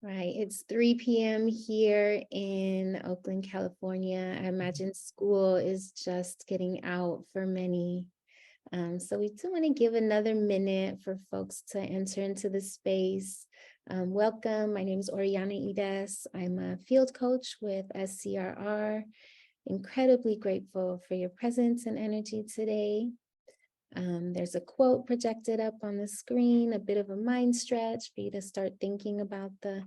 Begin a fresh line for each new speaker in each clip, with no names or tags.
Right, it's 3 p.m. here in Oakland, California. I imagine school is just getting out for many. So we do want to give another minute for folks to enter into the space. Welcome, my name is Oriana Ides. I'm a field coach with SCRR. Incredibly grateful for your presence and energy today. There's a quote projected up on the screen, a bit of a mind stretch for you to start thinking about the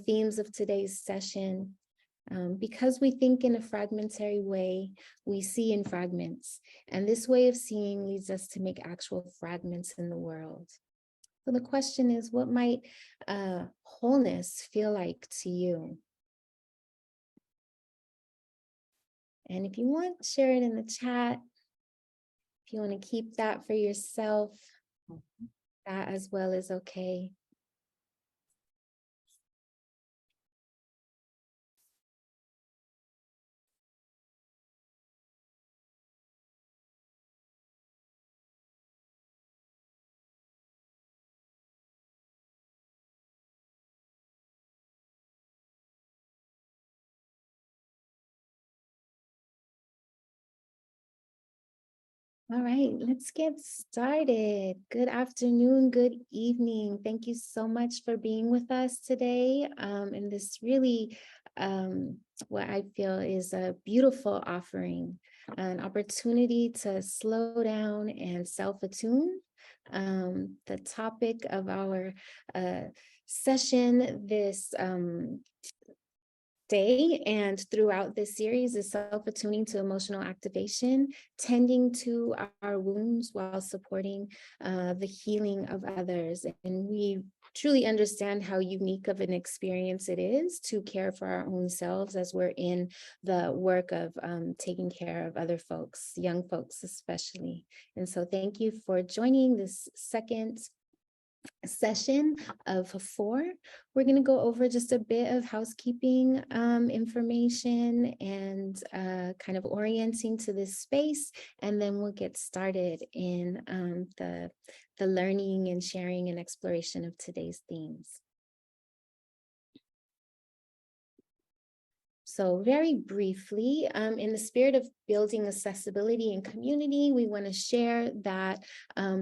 themes of today's session. Because we think in a fragmentary way, we see in fragments. And this way of seeing leads us to make actual fragments in the world. So the question is, what might wholeness feel like to you? And if you want, share it in the chat. If you want to keep that for yourself, that as well is okay. All right, let's get started. Good afternoon, good evening. Thank you so much for being with us today in this really, what I feel is a beautiful offering, an opportunity to slow down and self-attune. The topic of our session this day and throughout this series is self-attuning to emotional activation, tending to our wounds while supporting the healing of others. And we truly understand how unique of an experience it is to care for our own selves as we're in the work of taking care of other folks, young folks especially. And so thank you for joining this second session of 4. We're going to go over just a bit of housekeeping information and kind of orienting to this space, and then we'll get started in the learning and sharing and exploration of today's themes. So very briefly, in the spirit of building accessibility and community, we want to share that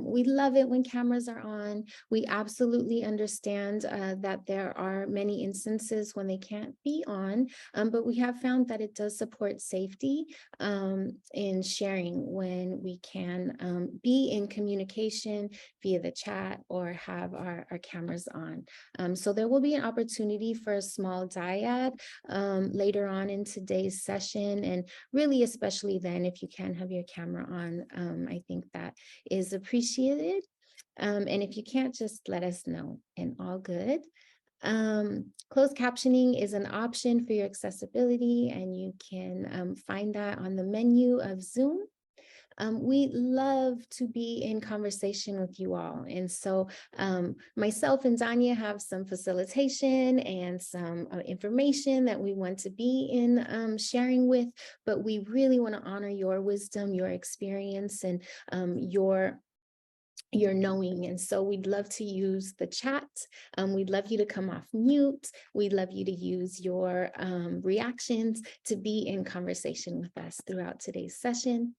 we love it when cameras are on. We absolutely understand that there are many instances when they can't be on, but we have found that it does support safety in sharing when we can be in communication via the chat or have our cameras on. So there will be an opportunity for a small dyad later on in today's session, and really especially then if you can have your camera on, I think that is appreciated. And if you can't, just let us know, and all good. Closed captioning is an option for your accessibility, and you can find that on the menu of Zoom. We love to be in conversation with you all. And so myself and Danya have some facilitation and some information that we want to be in sharing with, but we really want to honor your wisdom, your experience, and your knowing. And so we'd love to use the chat. We'd love you to come off mute. We'd love you to use your reactions to be in conversation with us throughout today's session.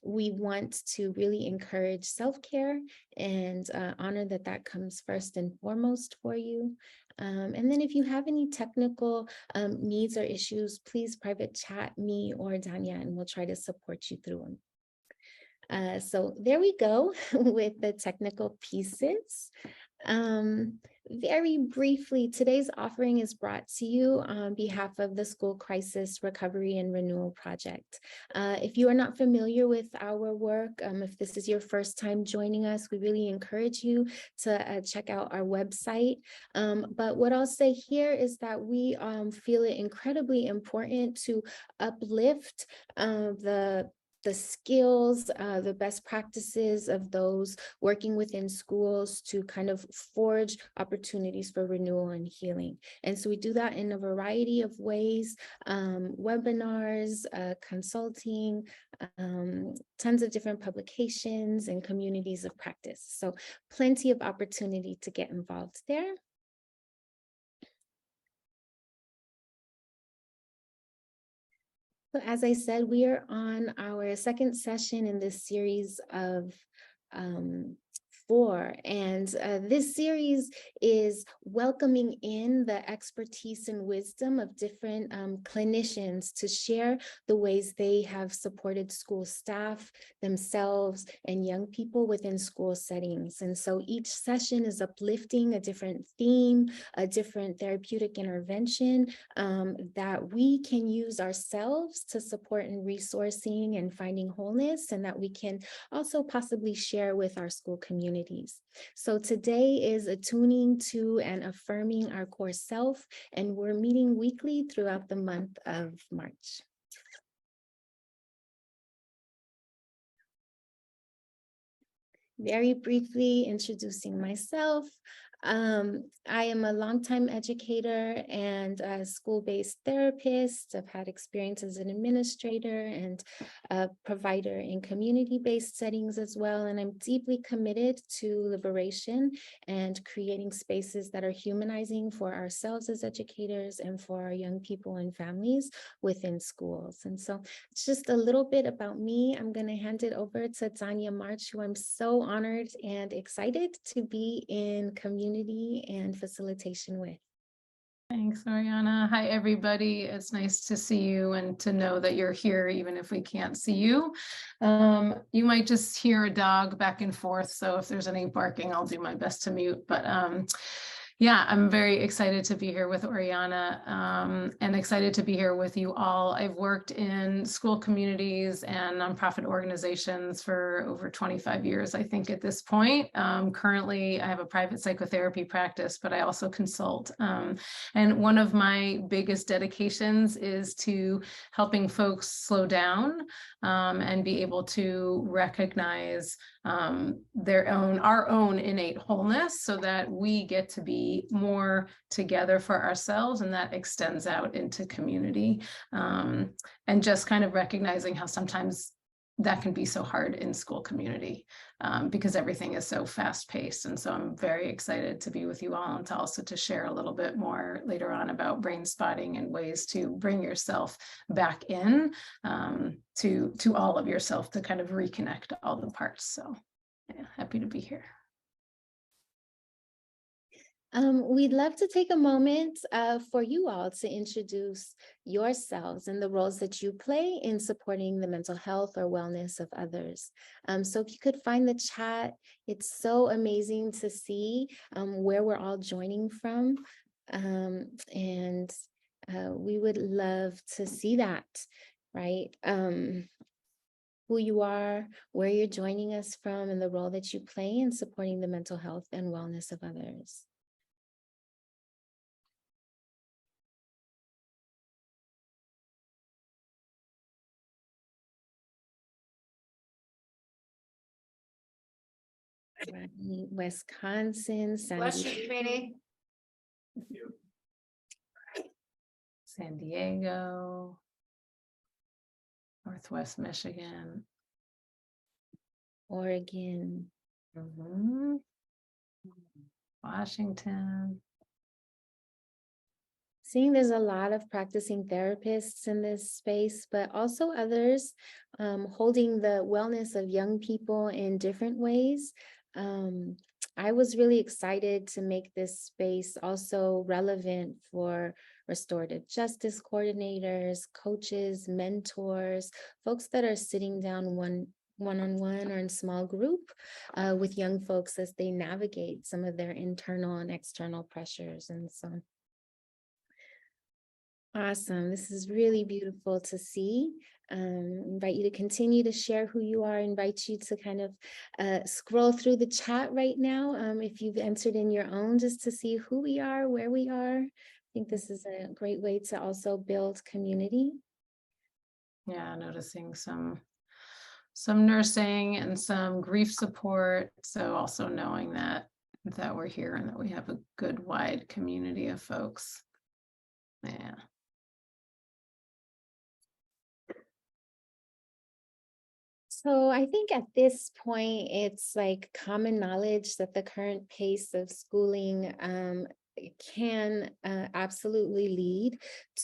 We want to really encourage self-care and honor that comes first and foremost for you. And then if you have any technical needs or issues, please private chat me or Danya, and we'll try to support you through them. So there we go with the technical pieces. Very briefly, today's offering is brought to you on behalf of the School Crisis Recovery and Renewal Project. If you are not familiar with our work, if this is your first time joining us, we really encourage you to check out our website. But what I'll say here is that we feel it incredibly important to uplift the skills, the best practices of those working within schools to kind of forge opportunities for renewal and healing. And so we do that in a variety of ways, webinars, consulting, tons of different publications and communities of practice. So plenty of opportunity to get involved there. So as I said, we are on our second session in this series of 4. And this series is welcoming in the expertise and wisdom of different clinicians to share the ways they have supported school staff, themselves, and young people within school settings. And so each session is uplifting a different theme, a different therapeutic intervention that we can use ourselves to support in resourcing and finding wholeness, and that we can also possibly share with our school communities. So today is attuning to and affirming our core self, and we're meeting weekly throughout the month of March. Very briefly introducing myself. I am a longtime educator and a school-based therapist. I've had experience as an administrator and a provider in community-based settings as well. And I'm deeply committed to liberation and creating spaces that are humanizing for ourselves as educators and for our young people and families within schools. And so it's just a little bit about me. I'm going to hand it over to Tanya March, who I'm so honored and excited to be in community and facilitation with.
Thanks, Ariana. Hi, everybody. It's nice to see you and to know that you're here, even if we can't see you. You might just hear a dog back and forth, so if there's any barking, I'll do my best to mute. But yeah, I'm very excited to be here with Oriana and excited to be here with you all. I've worked in school communities and nonprofit organizations for over 25 years, I think, at this point. Currently, I have a private psychotherapy practice, but I also consult. And one of my biggest dedications is to helping folks slow down and be able to recognize our own innate wholeness so that we get to be more together for ourselves, and that extends out into community. And just kind of recognizing how sometimes that can be so hard in school community because everything is so fast paced. And so I'm very excited to be with you all and to also to share a little bit more later on about brain spotting and ways to bring yourself back in to all of yourself, to kind of reconnect all the parts. So yeah, happy to be here.
We'd love to take a moment for you all to introduce yourselves and the roles that you play in supporting the mental health or wellness of others. So if you could find the chat, it's so amazing to see where we're all joining from. And we would love to see that, right? Who you are, where you're joining us from, and the role that you play in supporting the mental health and wellness of others. Right. Wisconsin, San
Diego, Northwest Michigan,
Oregon,
Washington.
Seeing there's a lot of practicing therapists in this space, but also others holding the wellness of young people in different ways. I was really excited to make this space also relevant for restorative justice coordinators, coaches, mentors, folks that are sitting down one-on-one or in small group with young folks as they navigate some of their internal and external pressures. And so awesome. This is really beautiful to see. Invite you to continue to share who you are, invite you to kind of scroll through the chat right now if you've entered in your own, just to see who we are, where we are. I think this is a great way to also build community.
Yeah, noticing some nursing and some grief support. So also knowing that we're here and that we have a good wide community of folks. Yeah.
So I think at this point, it's like common knowledge that the current pace of schooling can absolutely lead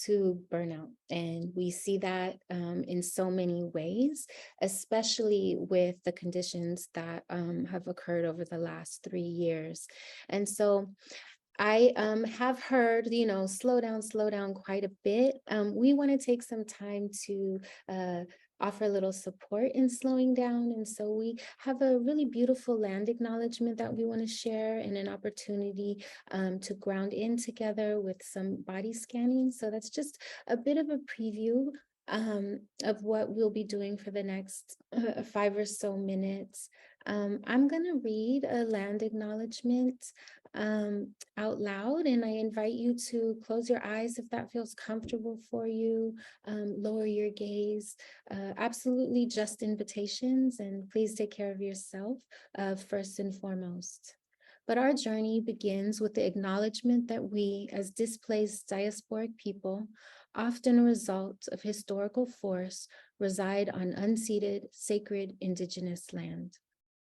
to burnout. And we see that in so many ways, especially with the conditions that have occurred over the last 3 years. And so I have heard, slow down quite a bit. We want to take some time to offer a little support in slowing down. And so we have a really beautiful land acknowledgement that we want to share, and an opportunity to ground in together with some body scanning. So that's just a bit of a preview of what we'll be doing for the next 5 or so minutes. I'm going to read a land acknowledgement out loud, and I invite you to close your eyes if that feels comfortable for you. Lower your gaze. Absolutely just invitations, and please take care of yourself first and foremost. But our journey begins with the acknowledgement that we, as displaced diasporic people, often a result of historical force, reside on unceded, sacred indigenous land,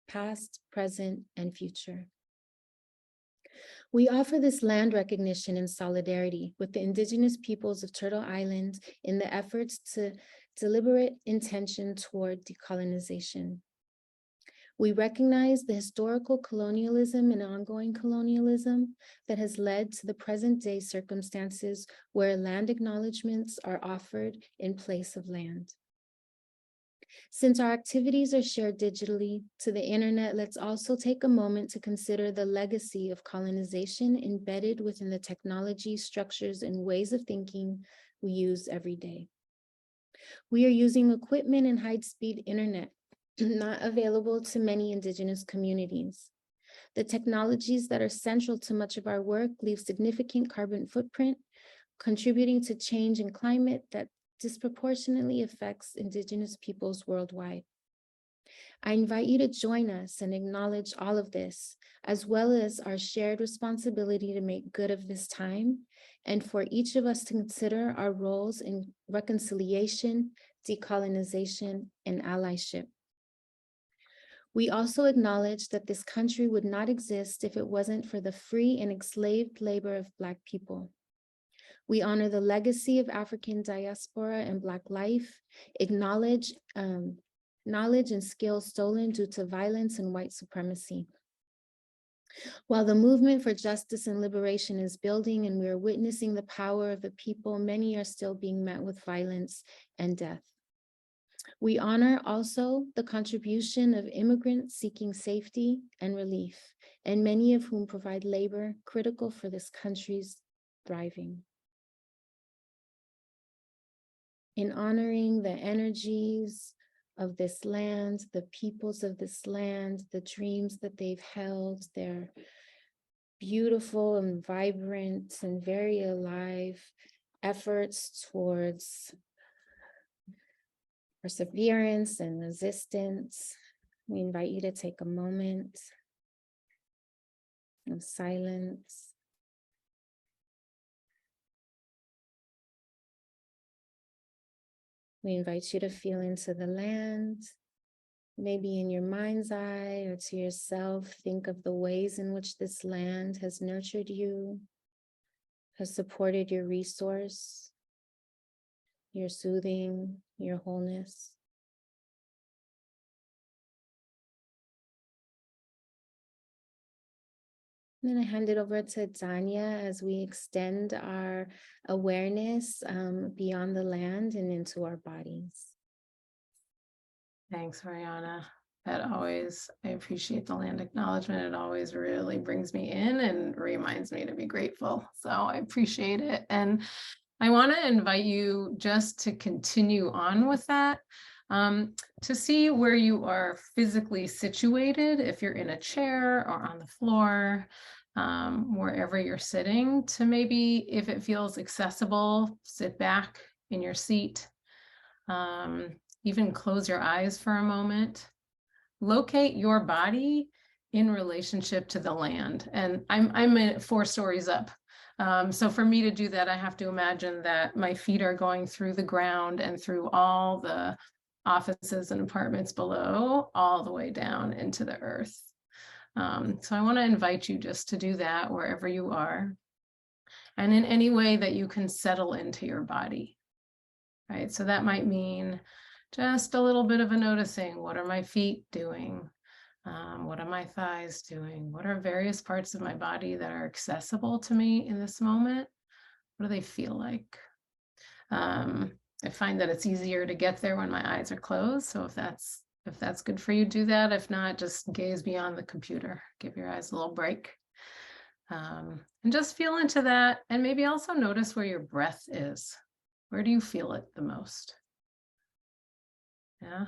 past, present, and future. We offer this land recognition in solidarity with the indigenous peoples of Turtle Island in the efforts to deliberate intention toward decolonization. We recognize the historical colonialism and ongoing colonialism that has led to the present day circumstances where land acknowledgements are offered in place of land. Since our activities are shared digitally to the internet, let's also take a moment to consider the legacy of colonization embedded within the technology, structures, and ways of thinking we use every day. We are using equipment and high-speed internet not available to many indigenous communities. The technologies that are central to much of our work leave significant carbon footprint, contributing to change in climate that disproportionately affects indigenous peoples worldwide. I invite you to join us and acknowledge all of this, as well as our shared responsibility to make good of this time, and for each of us to consider our roles in reconciliation, decolonization, and allyship. We also acknowledge that this country would not exist if it wasn't for the free and enslaved labor of Black people. We honor the legacy of African diaspora and Black life, acknowledge knowledge and skills stolen due to violence and white supremacy. While the movement for justice and liberation is building and we are witnessing the power of the people, many are still being met with violence and death. We honor also the contribution of immigrants seeking safety and relief, and many of whom provide labor critical for this country's thriving. In honoring the energies of this land, the peoples of this land, the dreams that they've held, their beautiful and vibrant and very alive efforts towards perseverance and resistance, we invite you to take a moment of silence. We invite you to feel into the land, maybe in your mind's eye or to yourself. Think of the ways in which this land has nurtured you, has supported your resource, your soothing, your wholeness. Then I hand it over to Danya as we extend our awareness beyond the land and into our bodies.
Thanks, Mariana. I appreciate the land acknowledgement. It always really brings me in and reminds me to be grateful. So I appreciate it. And I want to invite you just to continue on with that, to see where you are physically situated, if you're in a chair or on the floor, wherever you're sitting, to maybe, if it feels accessible, sit back in your seat, even close your eyes for a moment. Locate your body in relationship to the land. And I'm 4 stories up. So for me to do that, I have to imagine that my feet are going through the ground and through all the offices and apartments below, all the way down into the earth. So I want to invite you just to do that wherever you are. and in any way that you can settle into your body, right? So that might mean just a little bit of a noticing. What are my feet doing? What are my thighs doing? What are various parts of my body that are accessible to me in this moment? What do they feel like? I find that it's easier to get there when my eyes are closed. So if that's good for you, do that. If not, just gaze beyond the computer. Give your eyes a little break. And just feel into that. And maybe also notice where your breath is. Where do you feel it the most? Yeah.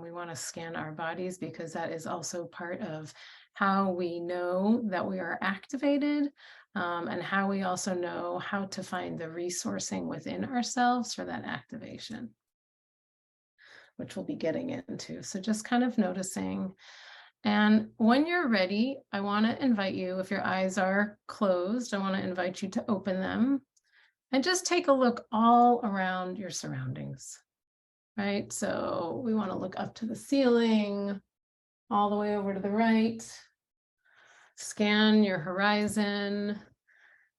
We want to scan our bodies because that is also part of how we know that we are activated, and how we also know how to find the resourcing within ourselves for that activation, which we'll be getting into. So just kind of noticing. And when you're ready, I want to invite you, if your eyes are closed, I want to invite you to open them and just take a look all around your surroundings. Right? So we want to look up to the ceiling, all the way over to the right. Scan your horizon,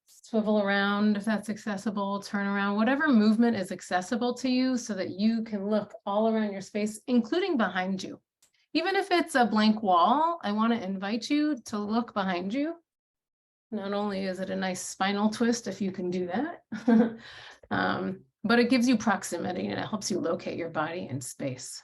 swivel around if that's accessible, turn around, whatever movement is accessible to you so that you can look all around your space, including behind you. Even if it's a blank wall, I want to invite you to look behind you. Not only is it a nice spinal twist if you can do that, but it gives you proximity and it helps you locate your body in space.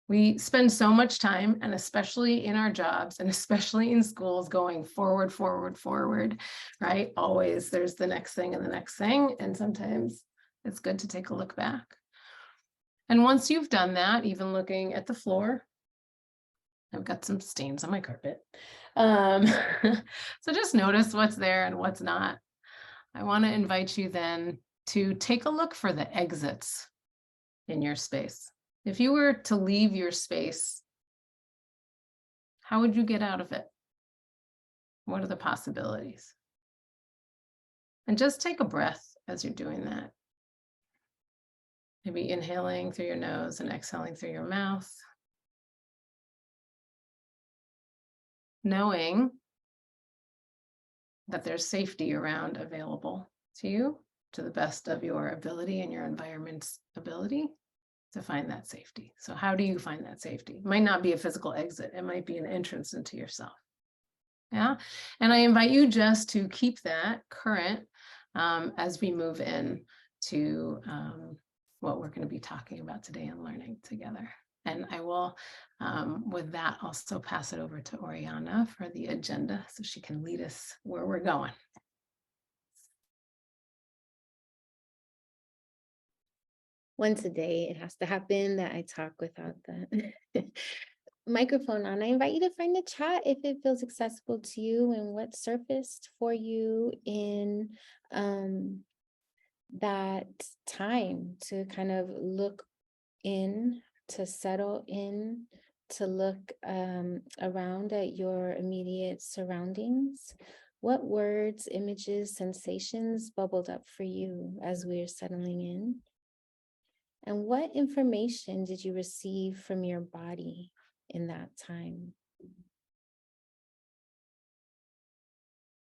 We spend so much time, and especially in our jobs and especially in schools, going forward, forward, forward, right? Always there's the next thing and the next thing. And sometimes it's good to take a look back. And once you've done that, even looking at the floor, I've got some stains on my carpet. So just notice what's there and what's not. I want to invite you then to take a look for the exits in your space. If you were to leave your space, how would you get out of it? What are the possibilities? And just take a breath as you're doing that. Maybe inhaling through your nose and exhaling through your mouth. Knowing that there's safety around available to you to the best of your ability and your environment's ability to find that safety. So how do you find that safety? It might not be a physical exit. It might be an entrance into yourself. Yeah. And I invite you just to keep that current as we move in to what we're going to be talking about today and learning together. And I will, with that, also pass it over to Oriana for the agenda so she can lead us where we're going.
Once a day, it has to happen that I talk without the microphone on. I invite you to find the chat if it feels accessible to you and what surfaced for you in that time to kind of look in, to settle in, to look around at your immediate surroundings. What words, images, sensations bubbled up for you as we're settling in? And what information did you receive from your body in that time?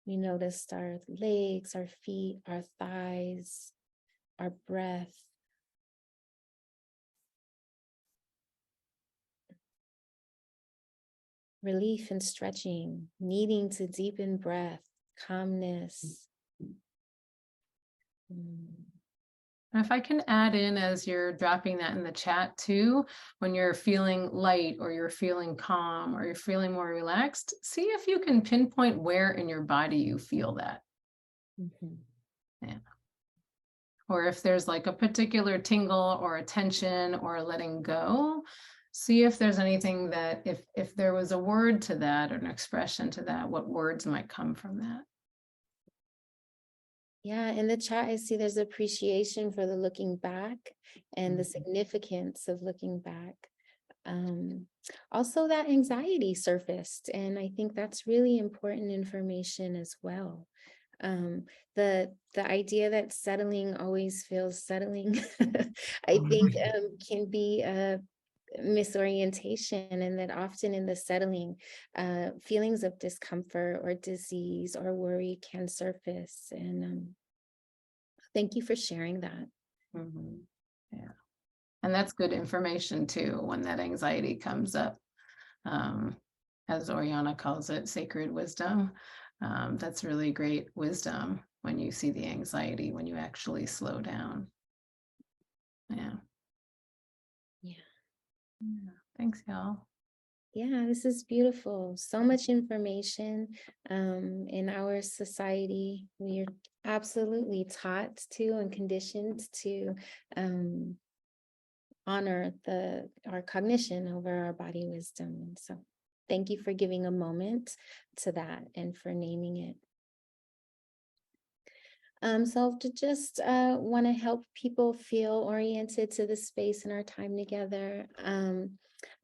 We noticed our legs, our feet, our thighs, our breath. Relief and stretching, needing to deepen breath, calmness.
If I can add in as you're dropping that in the chat too, when you're feeling light or you're feeling calm or you're feeling more relaxed, see if you can pinpoint where in your body you feel that. Yeah. Or if there's like a particular tingle or a tension or a letting go, see if there's anything that if there was a word to that or an expression to that, what words might come from that.
Yeah, in the chat, I see there's appreciation for the looking back and the significance of looking back. Also, that anxiety surfaced, and I think that's really important information as well. The idea that settling always feels settling, I think can be misorientation, and that often in the settling, feelings of discomfort or disease or worry can surface. And thank you for sharing that.
Mhm. Yeah. And that's good information too, when that anxiety comes up. As Oriana calls it, sacred wisdom. That's really great wisdom when you see the anxiety, when you actually slow down. Yeah.
Yeah.
Yeah. Thanks, y'all.
Yeah, this is beautiful. So much information in our society. We are absolutely taught to and conditioned to honor our cognition over our body wisdom. And so thank you for giving a moment to that and for naming it. So to just want to help people feel oriented to the space and our time together.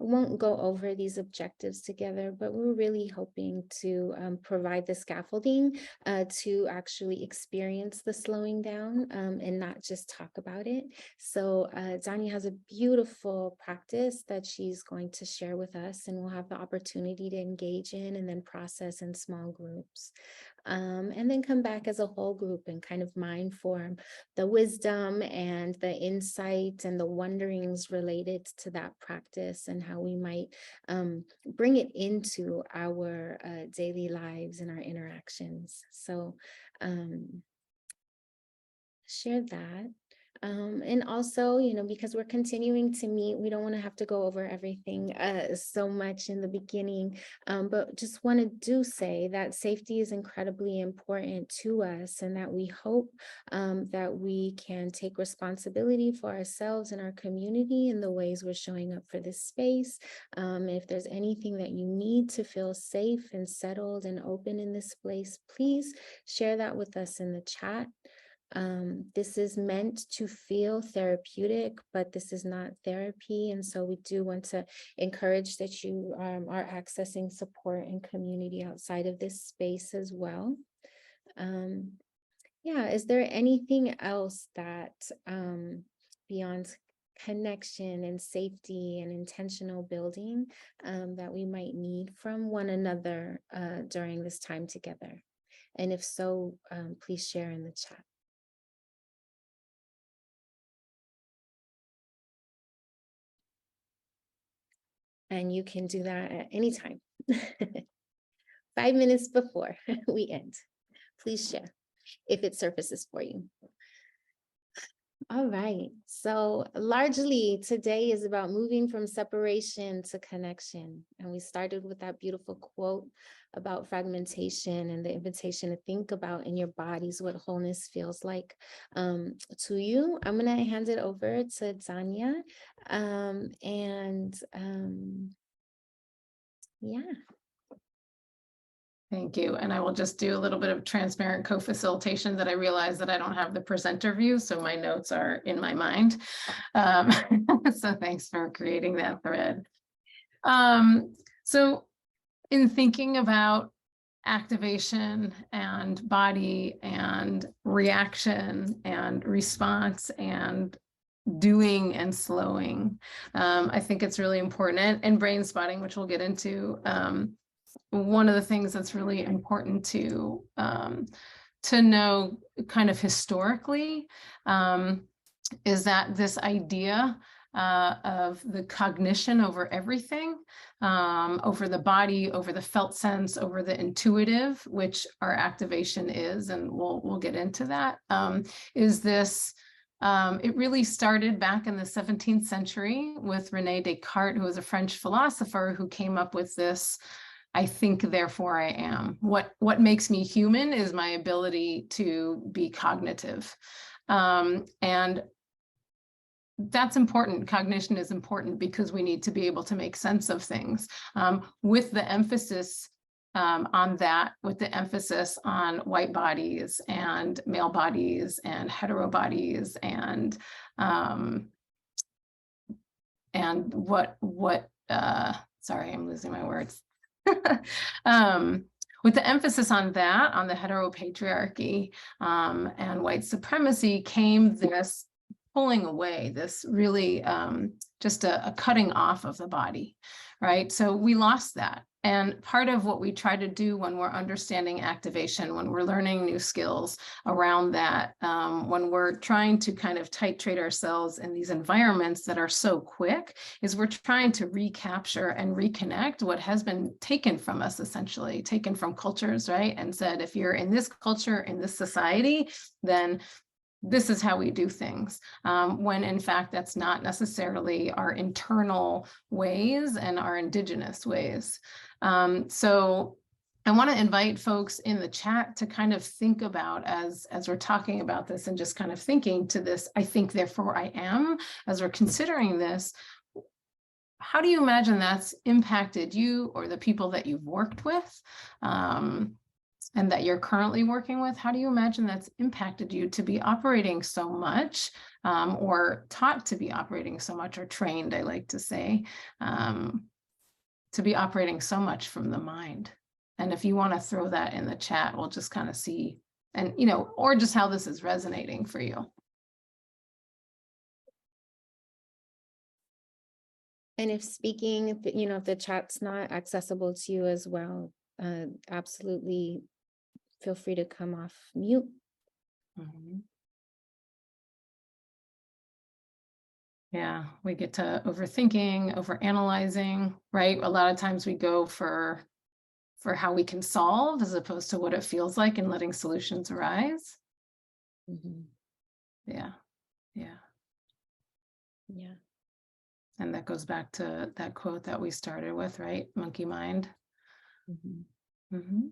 I won't go over these objectives together, but we're really hoping to provide the scaffolding to actually experience the slowing down and not just talk about it. So Danya has a beautiful practice that she's going to share with us, and we'll have the opportunity to engage in and then process in small groups. And then come back as a whole group and kind of mind form the wisdom and the insight and the wonderings related to that practice, and how we might bring it into our daily lives and our interactions. So share that. And also, because we're continuing to meet, we don't want to have to go over everything so much in the beginning, but just want to say that safety is incredibly important to us, and that we hope that we can take responsibility for ourselves and our community in the ways we're showing up for this space. If there's anything that you need to feel safe and settled and open in this place, please share that with us in the chat. This is meant to feel therapeutic, but this is not therapy. And so we do want to encourage that you are accessing support and community outside of this space as well. Yeah, is there anything else that beyond connection and safety and intentional building that we might need from one another during this time together? And if so, please share in the chat. And you can do that at any time. 5 minutes before we end. Please share if it surfaces for you. All right. So largely today is about moving from separation to connection. And we started with that beautiful quote about fragmentation and the invitation to think about in your bodies what wholeness feels like to you. I'm going to hand it over to Danya. Yeah.
Thank you. And I will just do a little bit of transparent co-facilitation that I realize that I don't have the presenter view, so my notes are in my mind. So thanks for creating that thread. So in thinking about activation and body and reaction and response and doing and slowing, I think it's really important, and brain spotting, which we'll get into. One of the things that's really important to know kind of historically is that this idea of the cognition over everything, over the body, over the felt sense, over the intuitive, which our activation is, and we'll get into that, is this. It really started back in the 17th century with René Descartes, who was a French philosopher who came up with this: I think, therefore I am. What makes me human is my ability to be cognitive. And that's important. Cognition is important because we need to be able to make sense of things, with the emphasis on that, with the emphasis on white bodies and male bodies and hetero bodies and sorry, I'm losing my words. With the emphasis on that, on the heteropatriarchy and white supremacy, came this pulling away, this really just a cutting off of the body, right? So we lost that. And part of what we try to do when we're understanding activation, when we're learning new skills around that, when we're trying to kind of titrate ourselves in these environments that are so quick, is we're trying to recapture and reconnect what has been taken from us, essentially taken from cultures, right? And said, if you're in this culture, in this society, then this is how we do things, when in fact that's not necessarily our internal ways and our indigenous ways. So I want to invite folks in the chat to kind of think about, as we're talking about this and just kind of thinking to this, I think, therefore I am, as we're considering this, how do you imagine that's impacted you or the people that you've worked with? And that you're currently working with? How do you imagine that's impacted you to be operating so much, or taught to be operating so much, or trained, I like to say, to be operating so much from the mind? And if you want to throw that in the chat, we'll just kind of see, and, you know, or just how this is resonating for you.
And if speaking, if the chat's not accessible to you as well, absolutely feel free to come off mute.
Mm-hmm. Yeah, we get to overthinking, overanalyzing, right? A lot of times we go for how we can solve as opposed to what it feels like and letting solutions arise.
Mm-hmm.
Yeah. And that goes back to that quote that we started with, right? Monkey mind.
Mm-hmm.
Mm-hmm.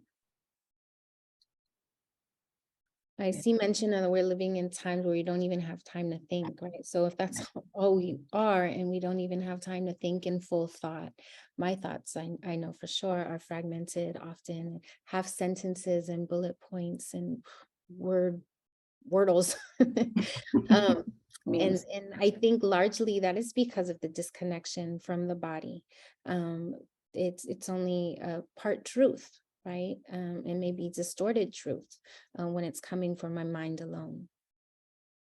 I see mention that we're living in times where we don't even have time to think, right? So if that's all we are, and we don't even have time to think in full thought, my thoughts, I know for sure, are fragmented, often have sentences and bullet points and wordles. And I think largely that is because of the disconnection from the body. It's only a part truth, right? And maybe distorted truth when it's coming from my mind alone.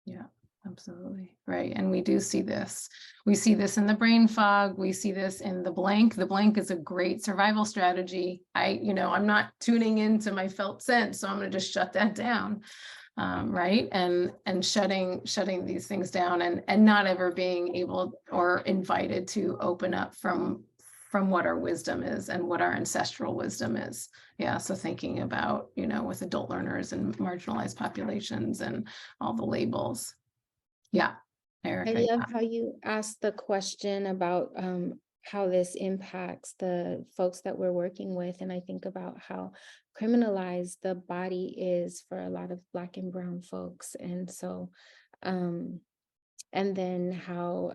Yeah, absolutely. Right. And we do see this. We see this in the brain fog. We see this in the blank. The blank is a great survival strategy. I'm not tuning into my felt sense, so I'm going to just shut that down. Right. And shutting these things down, and not ever being able or invited to open up from what our wisdom is and what our ancestral wisdom is. Yeah. So thinking about, with adult learners and marginalized populations and all the labels. Yeah. Eric,
I love how you asked the question about how this impacts the folks that we're working with. And I think about how criminalized the body is for a lot of Black and Brown folks. And so, and then how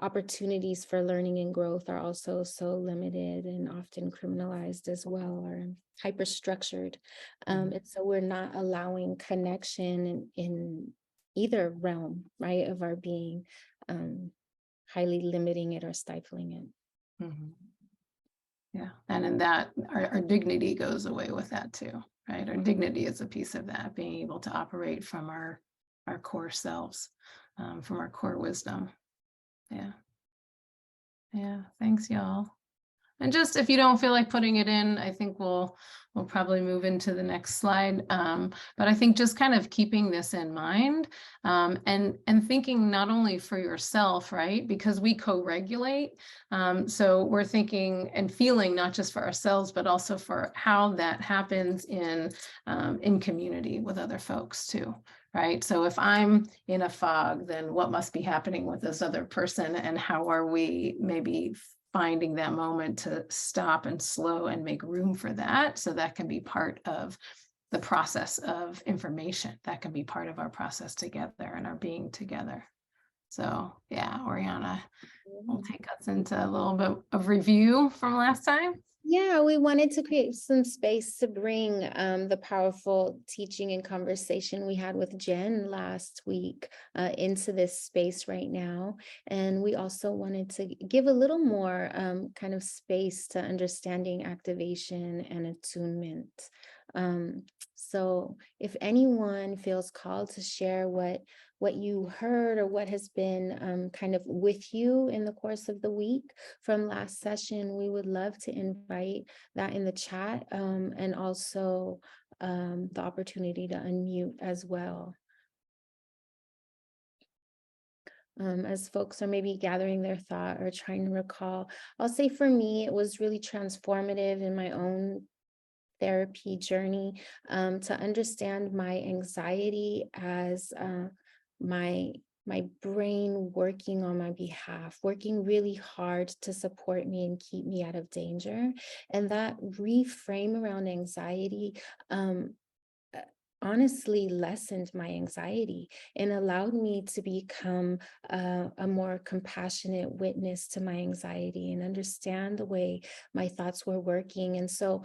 opportunities for learning and growth are also so limited and often criminalized as well, or hyper structured. And so we're not allowing connection in either realm, right, of our being, highly limiting it or stifling it.
Mm-hmm. Yeah. And in that, our dignity goes away with that too, right? Our dignity is a piece of that, being able to operate from our core selves, from our core wisdom. Yeah. Thanks, y'all. And just, if you don't feel like putting it in, I think we'll probably move into the next slide. But I think just kind of keeping this in mind, and thinking not only for yourself, right? Because we co-regulate. So we're thinking and feeling not just for ourselves, but also for how that happens in community with other folks too. Right. So if I'm in a fog, then what must be happening with this other person, and how are we maybe finding that moment to stop and slow and make room for that, so that can be part of the process of information, that can be part of our process together and our being together. So yeah, Oriana will take us into a little bit of review from last time.
Yeah, we wanted to create some space to bring the powerful teaching and conversation we had with Jen last week into this space right now. And we also wanted to give a little more kind of space to understanding activation and attunement. So if anyone feels called to share what you heard or what has been kind of with you in the course of the week from last session, we would love to invite that in the chat, and also the opportunity to unmute as well. As folks are maybe gathering their thought or trying to recall, I'll say for me, it was really transformative in my own therapy journey, to understand my anxiety as my brain working on my behalf, working really hard to support me and keep me out of danger. And that reframe around anxiety, um, uh, honestly lessened my anxiety and allowed me to become a more compassionate witness to my anxiety and understand the way my thoughts were working. And so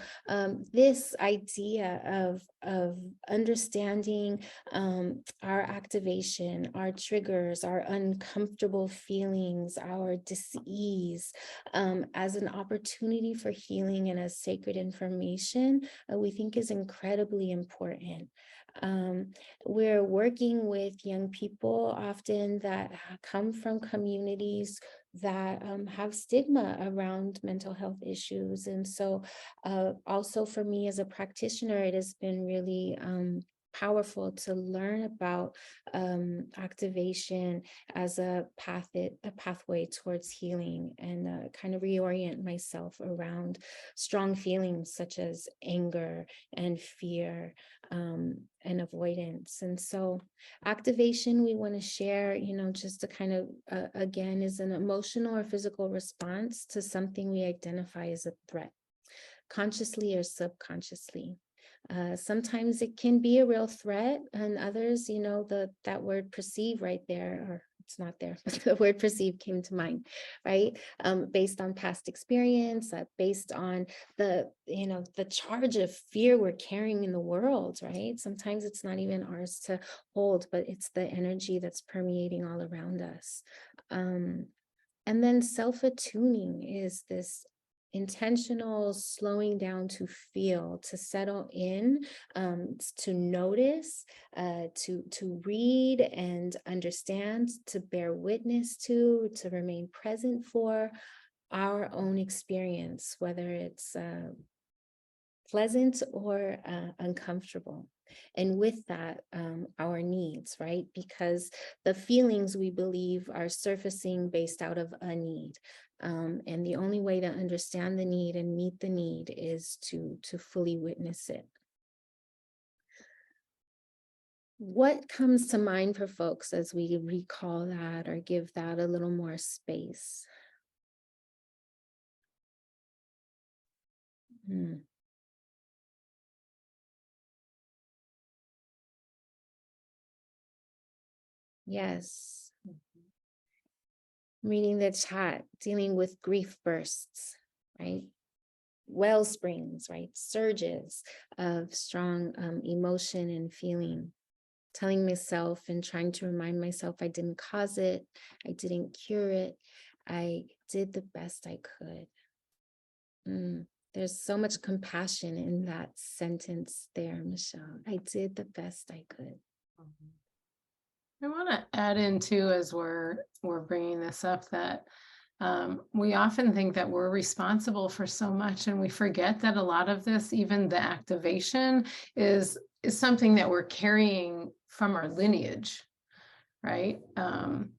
this idea of understanding our activation, our triggers, our uncomfortable feelings, our dis-ease, as an opportunity for healing and as sacred information, we think is incredibly important. We're working with young people often that come from communities that have stigma around mental health issues. And so also for me as a practitioner, it has been really powerful to learn about activation as a pathway towards healing, and kind of reorient myself around strong feelings such as anger and fear, and avoidance. And so activation, we want to share, just to kind of, again, is an emotional or physical response to something we identify as a threat, consciously or subconsciously. Sometimes it can be a real threat, and others, that word perceive right there, or it's not there, but the word perceive came to mind, right? Based on past experience, based on the charge of fear we're carrying in the world, right? Sometimes it's not even ours to hold, but it's the energy that's permeating all around us. And then self-attuning is this intentional slowing down to feel, to settle in, to notice, to read and understand, to bear witness to remain present for our own experience, whether it's pleasant or uncomfortable. And with that, our needs, right? Because the feelings we believe are surfacing based out of a need. And the only way to understand the need and meet the need is to fully witness it. What comes to mind for folks as we recall that or give that a little more space? Hmm. Yes. Reading the chat, dealing with grief bursts, right? Well springs, right? Surges of strong emotion and feeling. Telling myself and trying to remind myself I didn't cause it, I didn't cure it, I did the best I could. There's so much compassion in that sentence there, Michelle. I did the best I could.
I want to add in too, as we're bringing this up, that we often think that we're responsible for so much, and we forget that a lot of this, even the activation, is something that we're carrying from our lineage, right?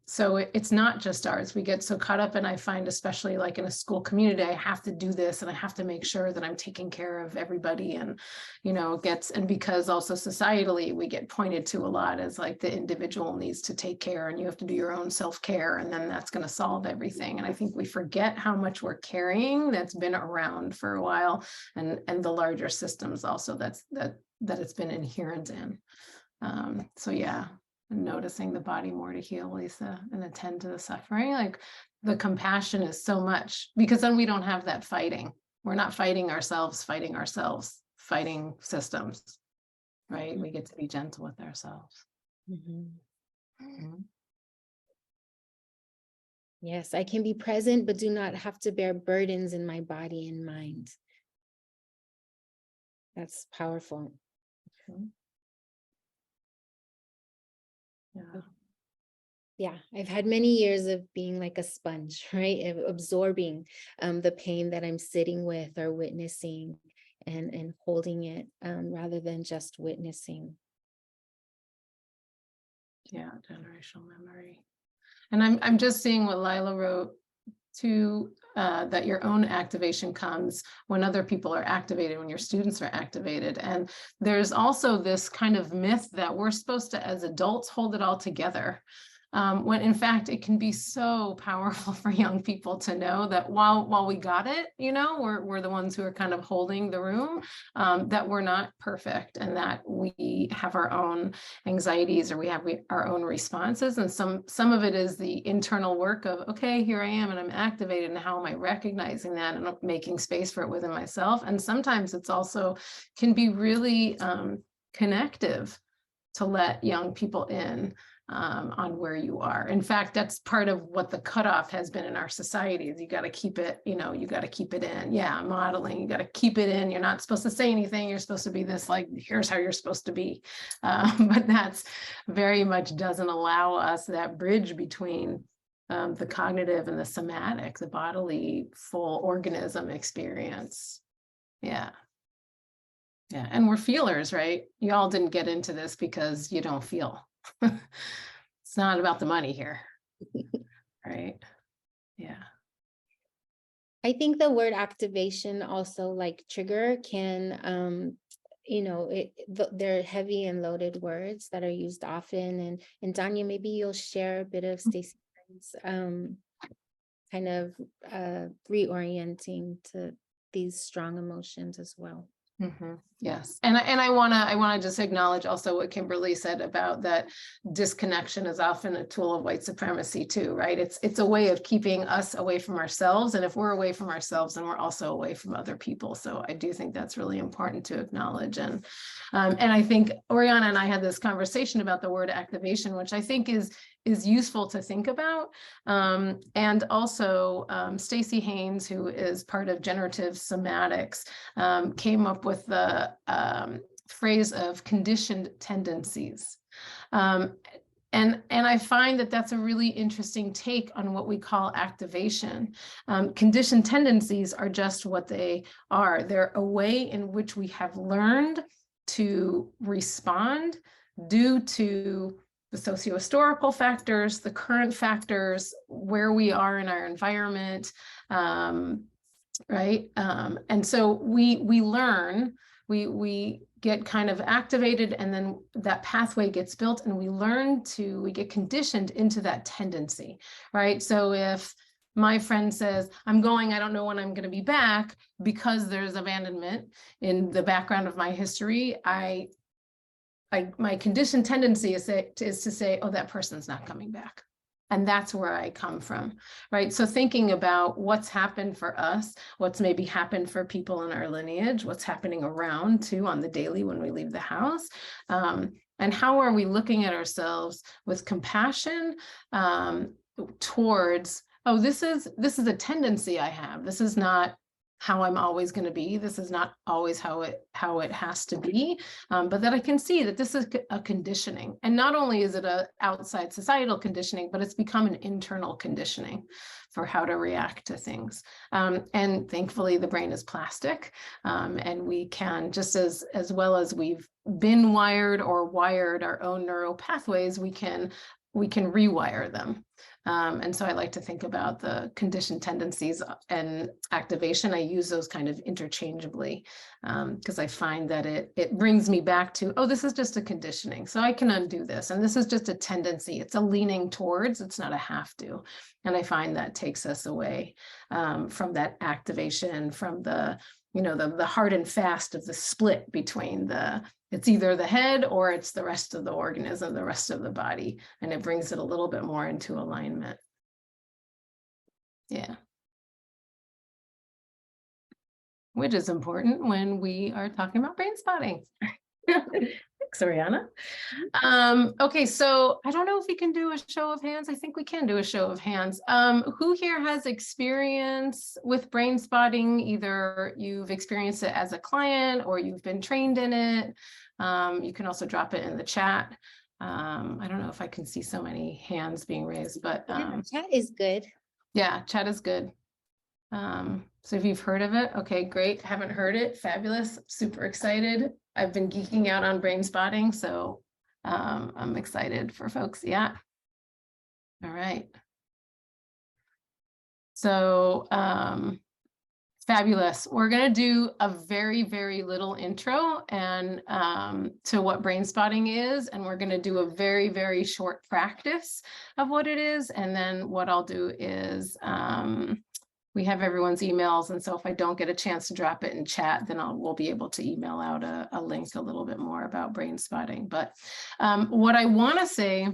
So it's not just ours. We get so caught up, and I find, especially like in a school community, I have to do this and I have to make sure that I'm taking care of everybody, and and because also societally we get pointed to a lot as like the individual needs to take care and you have to do your own self-care, and then that's going to solve everything. And I think we forget how much we're carrying that's been around for a while, and the larger systems also that it's been inherent in. So yeah, noticing the body more to heal, Lisa, and attend to the suffering. Like the compassion is so much, because then we don't have that fighting. We're not fighting ourselves, fighting systems, right? We get to be gentle with ourselves.
Yes, I can be present, but do not have to bear burdens in my body and mind. That's powerful.
Yeah.
Yeah, I've had many years of being like a sponge, right? Of absorbing the pain that I'm sitting with or witnessing, and holding it, rather than just witnessing.
Yeah, generational memory. And I'm just seeing what Lila wrote too, that your own activation comes when other people are activated, when your students are activated. And there's also this kind of myth that we're supposed to, as adults, hold it all together. When in fact it can be so powerful for young people to know that while we got it, we're the ones who are kind of holding the room, that we're not perfect, and that we have our own anxieties, or we have our own responses. And some of it is the internal work of, okay, here I am and I'm activated, and how am I recognizing that and making space for it within myself. And sometimes it's also can be really connective to let young people in on where you are. In fact, that's part of what the cutoff has been in our society, is you got to keep it, you got to keep it in. Yeah, modeling, you got to keep it in. You're not supposed to say anything. You're supposed to be this, like, here's how you're supposed to be. But that's very much doesn't allow us that bridge between the cognitive and the somatic, the bodily full organism experience. Yeah. Yeah. And we're feelers, right? You all didn't get into this because you don't feel. It's not about the money here, right? Yeah.
I think the word activation also, like trigger, can they're heavy and loaded words that are used often. And Danya, maybe you'll share a bit of Stacey's kind of reorienting to these strong emotions as well.
Mm-hmm. Yes. And I want to just acknowledge also what Kimberly said about that disconnection is often a tool of white supremacy too, right? It's a way of keeping us away from ourselves. And if we're away from ourselves, then we're also away from other people. So I do think that's really important to acknowledge. And I think Oriana and I had this conversation about the word activation, which I think is useful to think about. And also Stacey Haynes, who is part of generative somatics, came up with the phrase of conditioned tendencies. And I find that that's a really interesting take on what we call activation. Conditioned tendencies are just what they are. They're a way in which we have learned to respond due to the socio-historical factors, the current factors, where we are in our environment, right? And so we learn, we get kind of activated, and then that pathway gets built, and we get conditioned into that tendency, right? So if my friend says, I'm going, I don't know when I'm going to be back, because there's abandonment in the background of my history, my conditioned tendency is to say, oh, that person's not coming back. And that's where I come from, right? So thinking about what's happened for us, what's maybe happened for people in our lineage, what's happening around too on the daily when we leave the house, and how are we looking at ourselves with compassion towards, oh, this is a tendency I have. This is not how I'm always going to be. This is not always how it has to be, but that I can see that this is a conditioning. And not only is it a outside societal conditioning, but it's become an internal conditioning for how to react to things. And thankfully, the brain is plastic, and we can, just as well as we've been wired or wired our own neural pathways, we can rewire them. And so I like to think about the conditioned tendencies and activation. I use those kind of interchangeably, because I find that it brings me back to, oh, this is just a conditioning. So I can undo this. And this is just a tendency. It's a leaning towards, it's not a have to. And I find that takes us away from that activation, from the hard and fast of the split between it's either the head or it's the rest of the organism, the rest of the body, and it brings it a little bit more into alignment. Yeah. Which is important when we are talking about brain spotting. Thanks, Ariana. Okay, so I don't know if we can do a show of hands. I think we can do a show of hands. Who here has experience with brain spotting? Either you've experienced it as a client or you've been trained in it. You can also drop it in the chat. I don't know if I can see so many hands being raised, but
Chat is good.
yeah, chat is good. So if you've heard of it, okay, great. Haven't heard it, fabulous, super excited. I've been geeking out on brain spotting, so I'm excited for folks. Yeah. All right. So fabulous. We're going to do a very, very little intro and to what brain spotting is, and we're going to do a very, very short practice of what it is. And then what I'll do is we have everyone's emails, and so if I don't get a chance to drop it in chat, then we'll be able to email out a link a little bit more about brain spotting. But what I want to say,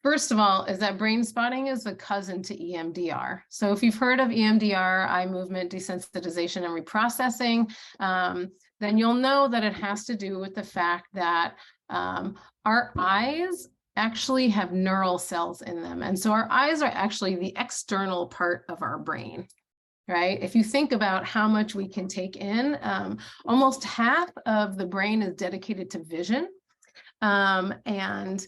first of all, is that brain spotting is the cousin to EMDR. So if you've heard of EMDR, eye movement desensitization and reprocessing, then you'll know that it has to do with the fact that our eyes actually have neural cells in them. And so our eyes are actually the external part of our brain, right? If you think about how much we can take in, almost half of the brain is dedicated to vision. And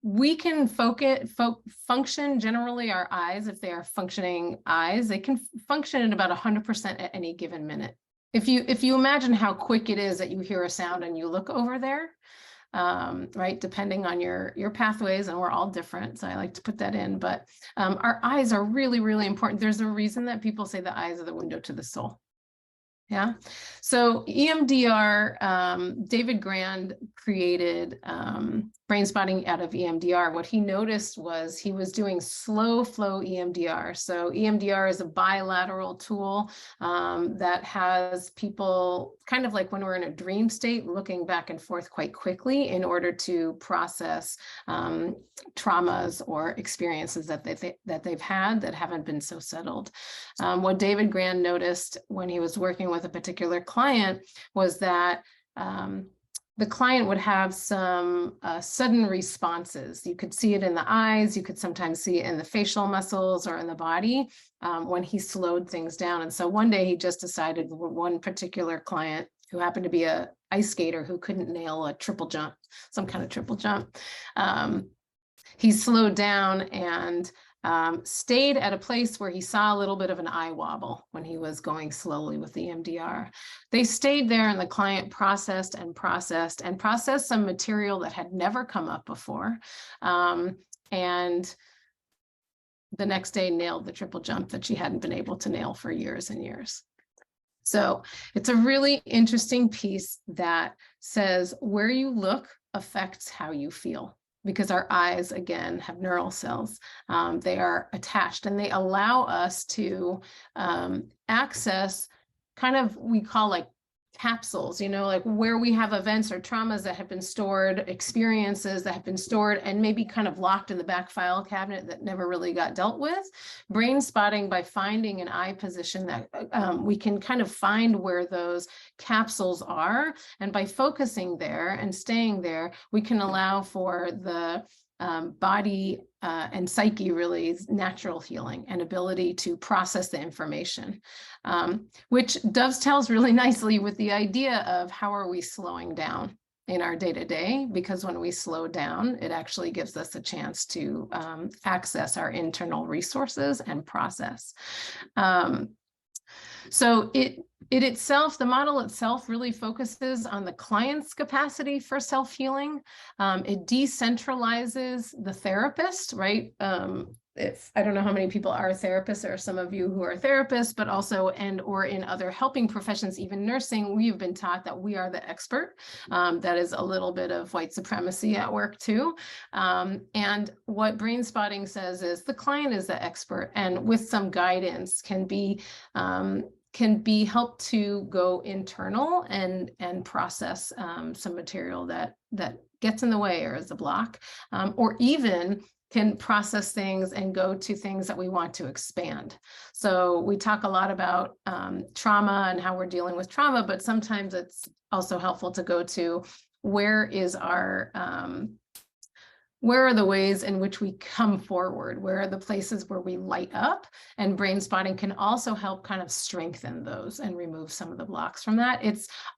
we can function generally, our eyes, if they are functioning eyes, they can function at about 100% at any given minute. If you imagine how quick it is that you hear a sound and you look over there, right, depending on your pathways, and we're all different, so I like to put that in, but our eyes are really, really important. There's a reason that people say the eyes are the window to the soul. Yeah, so EMDR, David Grand created brain spotting out of EMDR. What he noticed was he was doing slow flow EMDR. So EMDR is a bilateral tool that has people kind of like when we're in a dream state, looking back and forth quite quickly in order to process traumas or experiences that they've had that haven't been so settled. What David Grand noticed when he was working with a particular client was that the client would have some sudden responses. You could see it in the eyes, you could sometimes see it in the facial muscles or in the body when he slowed things down. And so one day he just decided, one particular client who happened to be an ice skater who couldn't nail a triple jump, some kind of triple jump, he slowed down and stayed at a place where he saw a little bit of an eye wobble when he was going slowly with the EMDR. They stayed there and the client processed and processed and processed some material that had never come up before. And the next day nailed the triple jump that she hadn't been able to nail for years and years. So it's a really interesting piece that says where you look affects how you feel, because our eyes, again, have neural cells. They are attached and they allow us to access kind of, we call like capsules, you know, like where we have events or traumas that have been stored, experiences that have been stored and maybe kind of locked in the back file cabinet that never really got dealt with. Brain spotting, by finding an eye position that we can kind of find where those capsules are. And by focusing there and staying there, we can allow for the body and psyche really natural healing and ability to process the information, which dovetails really nicely with the idea of how are we slowing down in our day-to-day, because when we slow down, it actually gives us a chance to access our internal resources and process. So it itself, the model itself really focuses on the client's capacity for self-healing. It decentralizes the therapist, right? If I don't know how many people are therapists, or some of you who are therapists, but also or in other helping professions, even nursing, we've been taught that we are the expert. That is a little bit of white supremacy at work too. And what brain spotting says is the client is the expert, and with some guidance can be helped to go internal and process some material that gets in the way or is a block, or even can process things and go to things that we want to expand. So we talk a lot about trauma and how we're dealing with trauma, but sometimes it's also helpful to go to where are the ways in which we come forward? Where are the places where we light up? And brain spotting can also help kind of strengthen those and remove some of the blocks from that.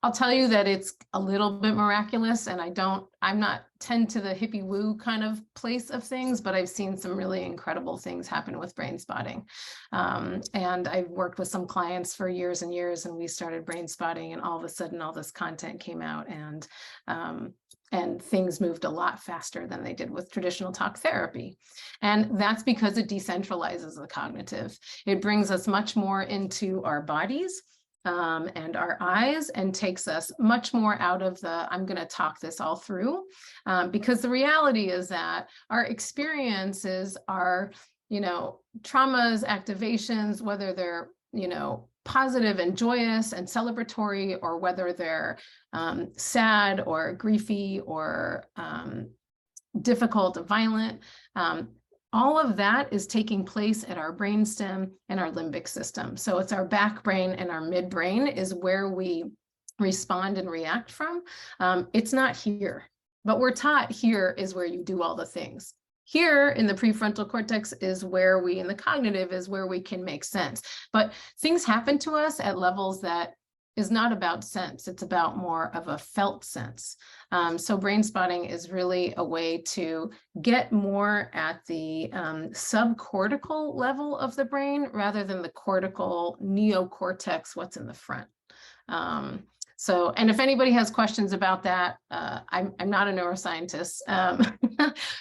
I'll tell you that it's a little bit miraculous, and I'm not tend to the hippie woo kind of place of things, but I've seen some really incredible things happen with brain spotting. And I've worked with some clients for years and years, and we started brain spotting, and all of a sudden all this content came out, and things moved a lot faster than they did with traditional talk therapy. And that's because it decentralizes the cognitive. It brings us much more into our bodies and our eyes, and takes us much more out of the, I'm going to talk this all through. Because the reality is that our experiences are, traumas, activations, whether they're, positive and joyous and celebratory, or whether they're sad or griefy or difficult, violent, all of that is taking place at our brainstem and our limbic system. So it's our back brain and our midbrain is where we respond and react from. It's not here, but we're taught here is where you do all the things. Here in the prefrontal cortex is where in the cognitive is where we can make sense. But things happen to us at levels that is not about sense. It's about more of a felt sense. So brain spotting is really a way to get more at the subcortical level of the brain rather than the cortical neocortex, what's in the front. And if anybody has questions about that, I'm not a neuroscientist,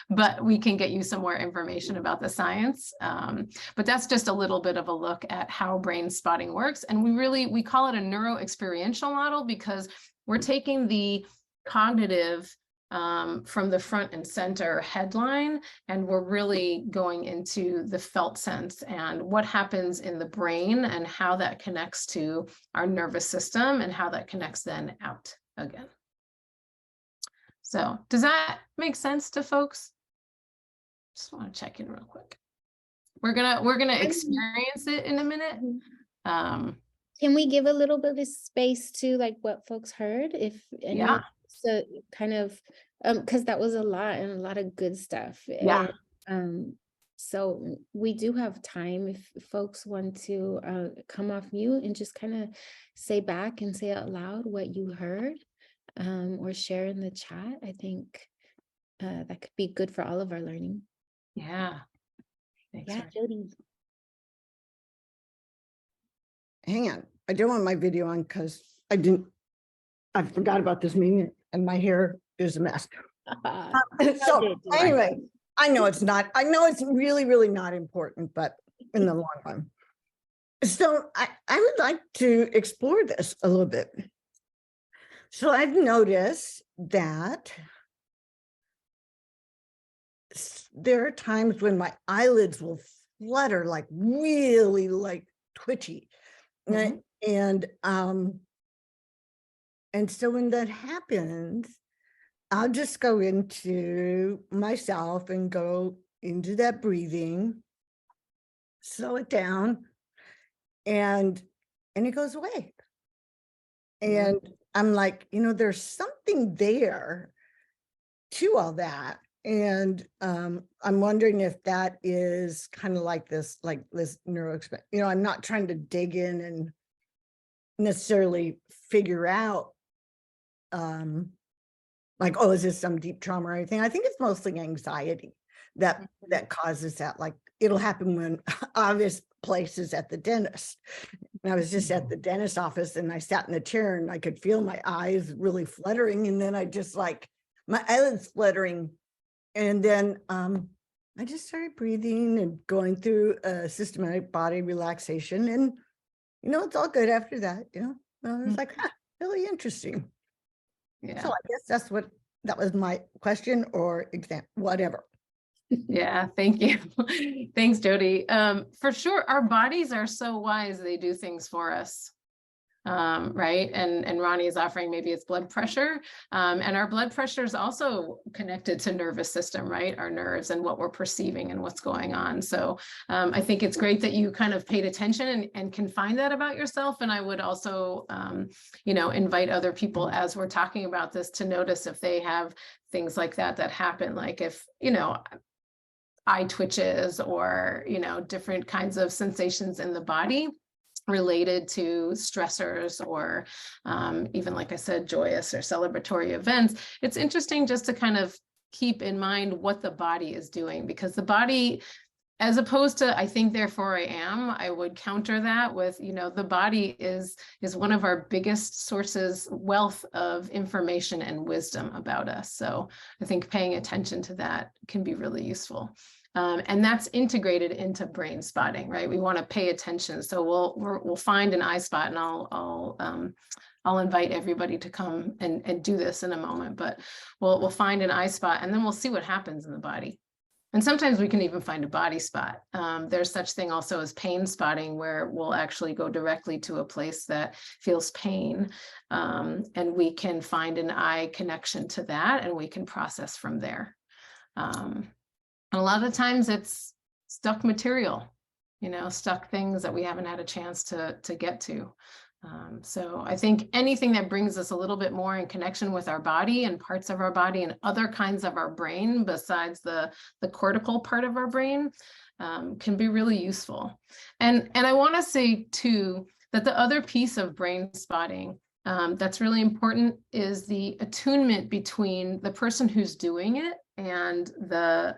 but we can get you some more information about the science. But that's just a little bit of a look at how brain spotting works. And we call it a neuro-experiential model because we're taking the cognitive from the front and center headline, and we're really going into the felt sense and what happens in the brain and how that connects to our nervous system and how that connects then out again. So does that make sense to folks? Just want to check in real quick. We're gonna experience it in a minute.
Can we give a little bit of space to like what folks heard?
Yeah.
So kind of, because that was a lot and a lot of good stuff.
Yeah.
And, so we do have time if folks want to come off mute and just kind of say back and say out loud what you heard, or share in the chat. I think that could be good for all of our learning.
Yeah. Thanks,
yeah, Jody.
Hang on, I don't want my video on because I forgot about this meeting and my hair is a mess. So anyway, I know it's really, really not important, but in the long run. So I would like to explore this a little bit. So I've noticed that there are times when my eyelids will flutter, like really like twitchy. Mm-hmm. And so when that happens, I'll just go into myself and go into that breathing, slow it down, and it goes away. And I'm like, there's something there to all that. And I'm wondering if that is kind of like this neuro, I'm not trying to dig in and necessarily figure out like, oh, is this some deep trauma or anything? I think it's mostly anxiety that causes that. Like, it'll happen when obvious places at the dentist. And I was just at the dentist office and I sat in the chair and I could feel my eyes really fluttering. And then I just like my eyelids fluttering. And then I just started breathing and going through a systematic body relaxation. And, it's all good after that, It's like, really interesting. Yeah. So I guess that was my question or exam, whatever.
Yeah, thank you. Thanks, Jody. For sure, our bodies are so wise, they do things for us. right? And Ronnie is offering maybe it's blood pressure. And our blood pressure is also connected to nervous system, right? Our nerves and what we're perceiving and what's going on. So I think it's great that you kind of paid attention and can find that about yourself. And I would also, invite other people as we're talking about this to notice if they have things like that happen, like if, eye twitches or, different kinds of sensations in the body related to stressors or even, like I said, joyous or celebratory events. It's interesting just to kind of keep in mind what the body is doing, because the body, as opposed to I think therefore I am, I would counter that with, the body is one of our biggest sources, wealth of information and wisdom about us. So I think paying attention to that can be really useful. And that's integrated into brain spotting, right? We want to pay attention. So we'll find an eye spot, and I'll invite everybody to come and do this in a moment, but we'll find an eye spot and then we'll see what happens in the body. And sometimes we can even find a body spot. There's such thing also as pain spotting, where we'll actually go directly to a place that feels pain. And we can find an eye connection to that, and we can process from there. And a lot of times it's stuck material, stuck things that we haven't had a chance to get to. So I think anything that brings us a little bit more in connection with our body and parts of our body and other kinds of our brain besides the cortical part of our brain can be really useful. And I want to say too that the other piece of brain spotting that's really important is the attunement between the person who's doing it and the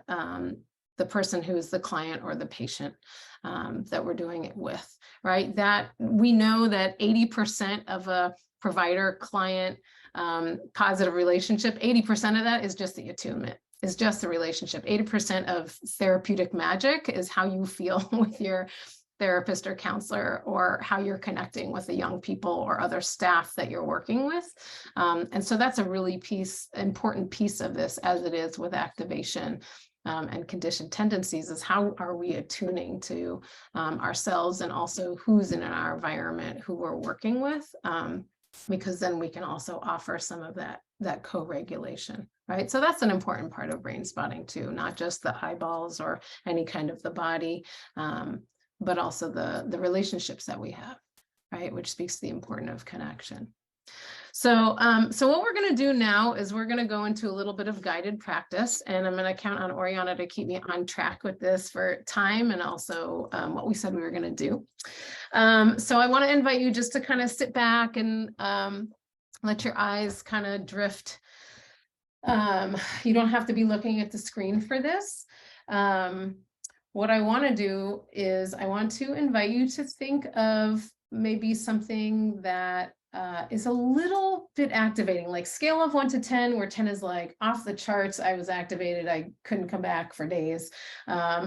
person who is the client or the patient that we're doing it with, right? That we know that 80% of a provider-client positive relationship, 80% of that is just the attunement, is just the relationship. 80% of therapeutic magic is how you feel with your therapist or counselor, or how you're connecting with the young people or other staff that you're working with. And so that's a really important piece of this, as it is with activation and conditioned tendencies, is how are we attuning to ourselves and also who's in our environment, who we're working with, because then we can also offer some of that co-regulation, right? So that's an important part of brain spotting too, not just the eyeballs or any kind of the body, but also the relationships that we have, right? Which speaks to the importance of connection. So what we're going to do now is we're going to go into a little bit of guided practice, and I'm going to count on Oriana to keep me on track with this for time and also what we said we were going to do. So I want to invite you just to kind of sit back and let your eyes kind of drift. You don't have to be looking at the screen for this. What I want to do is I want to invite you to think of maybe something that is a little bit activating, like scale of 1 to 10, where 10 is like off the charts. I was activated. I couldn't come back for days.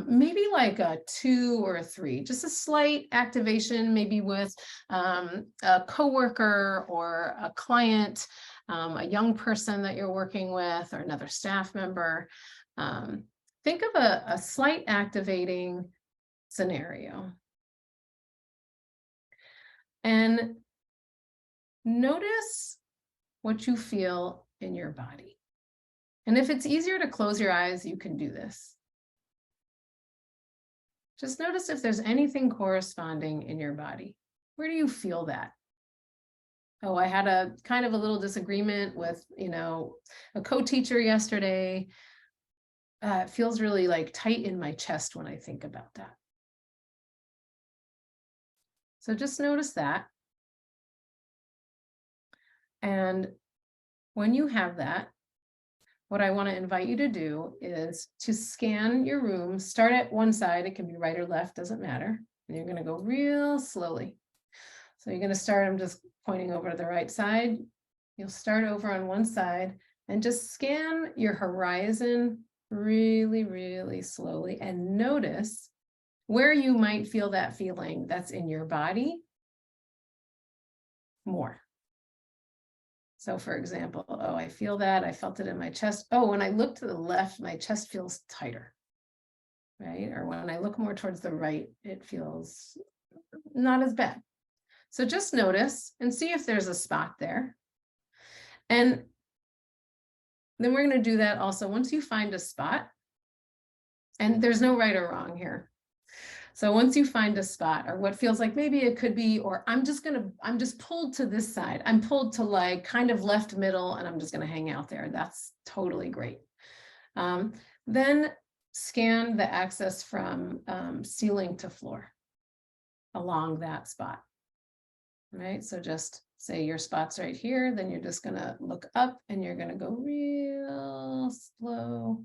Maybe like a 2 or a 3, just a slight activation, maybe with a coworker or a client, a young person that you're working with, or another staff member. Think of a slight activating scenario. And notice what you feel in your body. And if it's easier to close your eyes, you can do this. Just notice if there's anything corresponding in your body. Where do you feel that? Oh, I had a kind of a little disagreement with, a co-teacher yesterday. It feels really like tight in my chest when I think about that. So just notice that. And when you have that, what I want to invite you to do is to scan your room. Start at one side. It can be right or left, doesn't matter. And you're going to go real slowly. So you're going to start, I'm just pointing over to the right side. You'll start over on one side and just scan your horizon really, really slowly, and notice where you might feel that feeling that's in your body more. So for example, oh, I feel that, I felt it in my chest. Oh, when I look to the left, my chest feels tighter, right? Or when I look more towards the right, it feels not as bad. So just notice and see if there's a spot there. And then we're going to do that also once you find a spot. And there's no right or wrong here. So once you find a spot or what feels like maybe it could be, or I'm just pulled to this side. I'm pulled to like kind of left middle and I'm just going to hang out there. That's totally great. Then scan the axis from ceiling to floor along that spot. Right? So just say your spot's right here, then you're just going to look up and you're going to go real slow.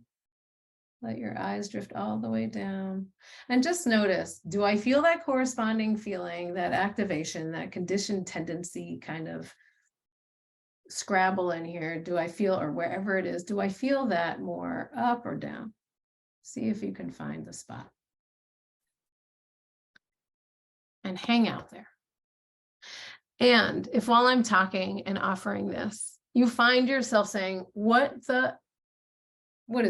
Let your eyes drift all the way down and just notice, do I feel that corresponding feeling, that activation, that conditioned tendency kind of scrabble in here? Do I feel, or wherever it is, do I feel that more up or down? See if you can find the spot. And hang out there. And if while I'm talking and offering this, you find yourself saying, what is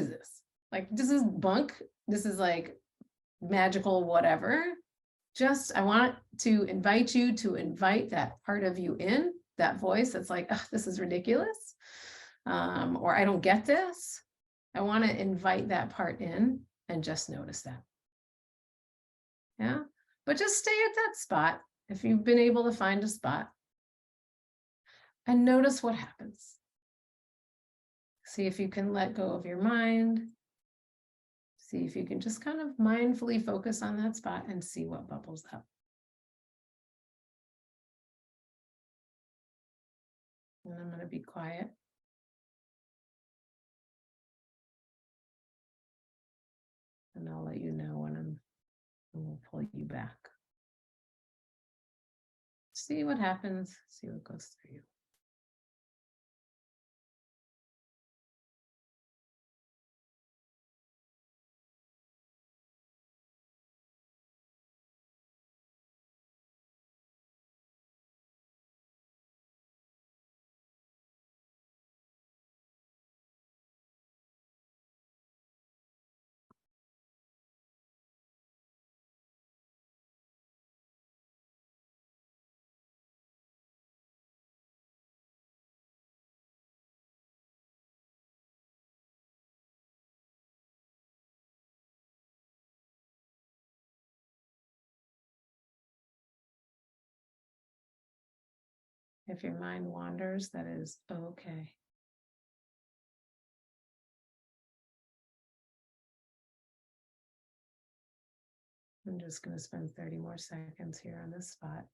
this? Like, this is bunk. This is like magical, whatever. Just, I want to invite you to invite that part of you in, that voice that's like, oh, this is ridiculous. Or I don't get this. I want to invite that part in and just notice that. Yeah. But just stay at that spot if you've been able to find a spot and notice what happens. See if you can let go of your mind. See if you can just kind of mindfully focus on that spot and see what bubbles up. And I'm going to be quiet. And I'll let you know when we'll pull you back. See what happens, see what goes through you. If your mind wanders, that is okay. I'm just going to spend 30 more seconds here on this spot.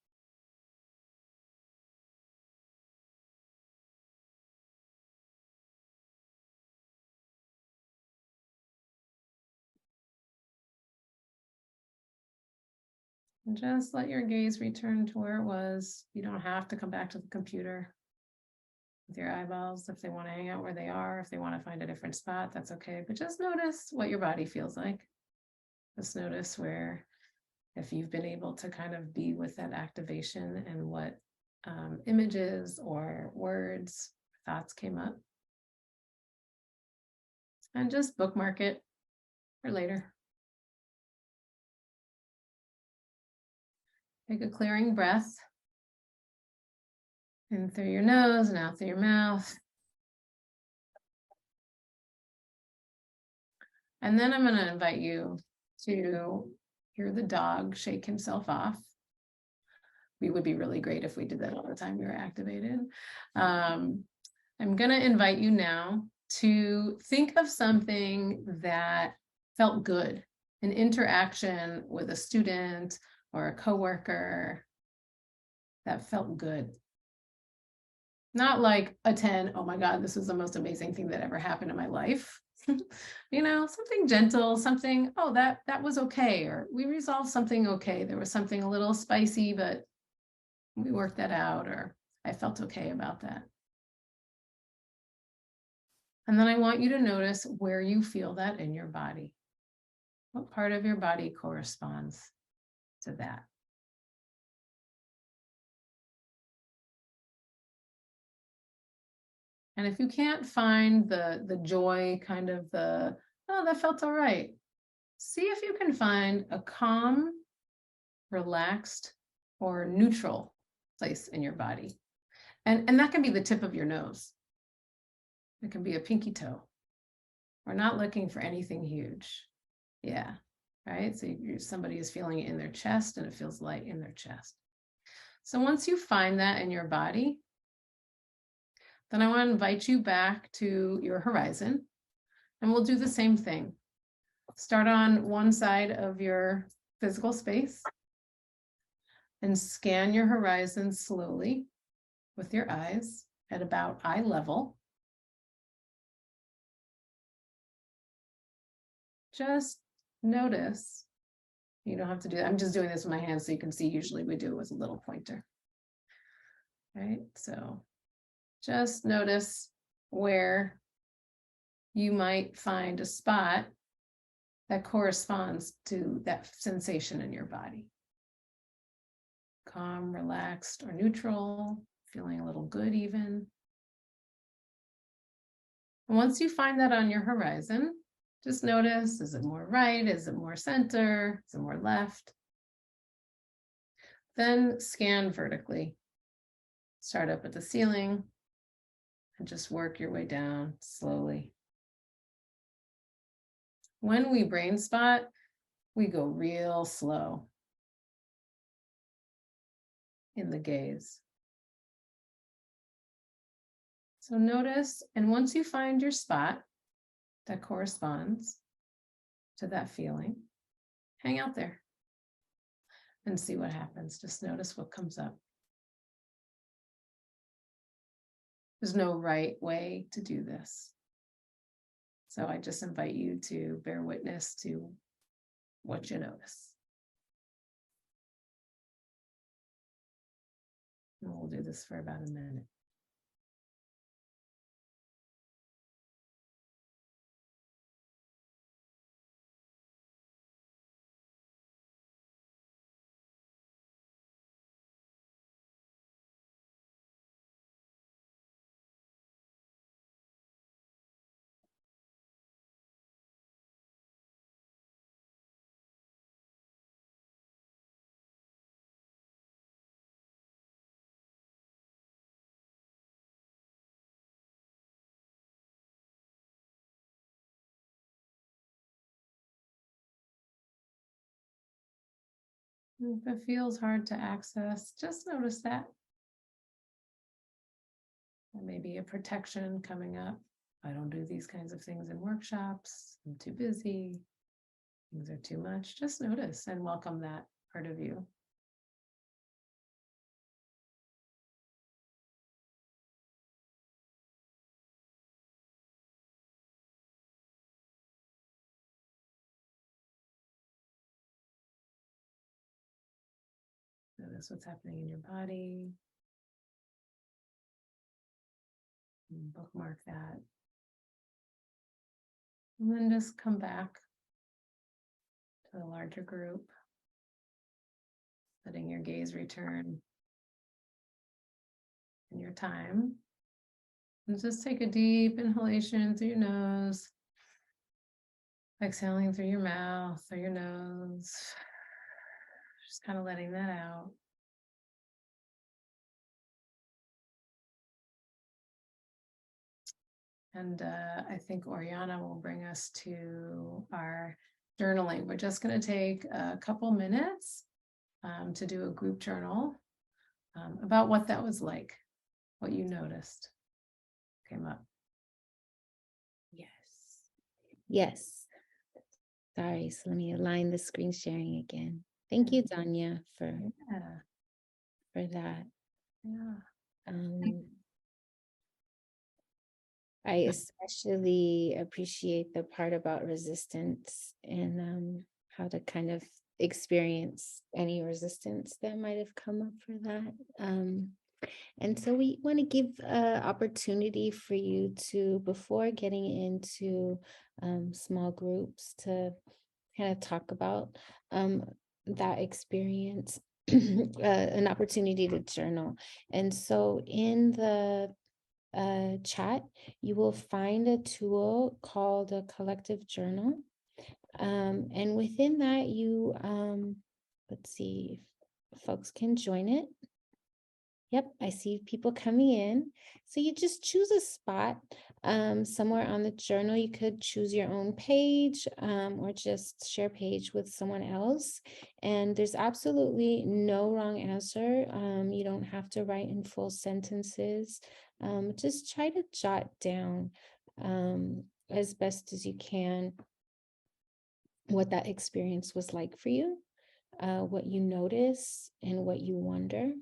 And just let your gaze return to where it was. You don't have to come back to the computer with your eyeballs. If they want to hang out where they are, if they want to find a different spot, that's okay. But just notice what your body feels like. Just notice where, if you've been able to kind of be with that activation and what images or words, thoughts came up. And just bookmark it for later. Take a clearing breath in through your nose and out through your mouth. And then I'm going to invite you to hear the dog shake himself off. We would be really great if we did that all the time we were activated. I'm going to invite you now to think of something that felt good, an interaction with a student or a coworker that felt good. Not like a 10, oh my God, this was the most amazing thing that ever happened in my life. You know, something gentle, something, oh, that was okay. Or we resolved something okay. There was something a little spicy, but we worked that out, or I felt okay about that. And then I want you to notice where you feel that in your body. What part of your body corresponds to that? And if you can't find the joy, kind of the, oh, that felt all right, see if you can find a calm, relaxed, or neutral place in your body. And that can be the tip of your nose. It can be a pinky toe. We're not looking for anything huge. Yeah, right? So somebody is feeling it in their chest and it feels light in their chest. So once you find that in your body, then I want to invite you back to your horizon, and we'll do the same thing. Start on one side of your physical space and scan your horizon slowly with your eyes at about eye level. Just notice. You don't have to do that. I'm just doing this with my hands so you can see. Usually we do it with a little pointer. Right? So just notice where you might find a spot that corresponds to that sensation in your body. Calm, relaxed, or neutral, feeling a little good even. And once you find that on your horizon, just notice, is it more right? Is it more center? Is it more left? Then scan vertically. Start up at the ceiling and just work your way down slowly. When we brain spot, we go real slow in the gaze. So notice, and once you find your spot that corresponds to that feeling, hang out there and see what happens. Just notice what comes up. There's no right way to do this. So I just invite you to bear witness to what you notice. And we'll do this for about a minute. If it feels hard to access, just notice that. There may be a protection coming up. I don't do these kinds of things in workshops. I'm too busy. Things are too much. Just notice and welcome that part of you. Notice what's happening in your body. And bookmark that. And then just come back to the larger group, letting your gaze return in your time. And just take a deep inhalation through your nose, exhaling through your mouth or your nose. Just kind of letting that out. And I think Oriana will bring us to our journaling. We're just going to take a couple minutes to do a group journal about what that was like, what you noticed came up.
Yes. Yes. Sorry, so let me align the screen sharing again. Thank you, Danya, for that.
Yeah.
I especially appreciate the part about resistance and how to kind of experience any resistance that might have come up for that. And so we want to give an opportunity for you to, before getting into small groups, to kind of talk about that experience, an opportunity to journal. And so in the chat, you will find a tool called a collective journal. And within that, you, let's see if folks can join it. Yep, I see people coming in. So you just choose a spot somewhere on the journal. You could choose your own page or just share page with someone else. And there's absolutely no wrong answer. You don't have to write in full sentences. Just try to jot down as best as you can what that experience was like for you, what you notice, and what you wonder.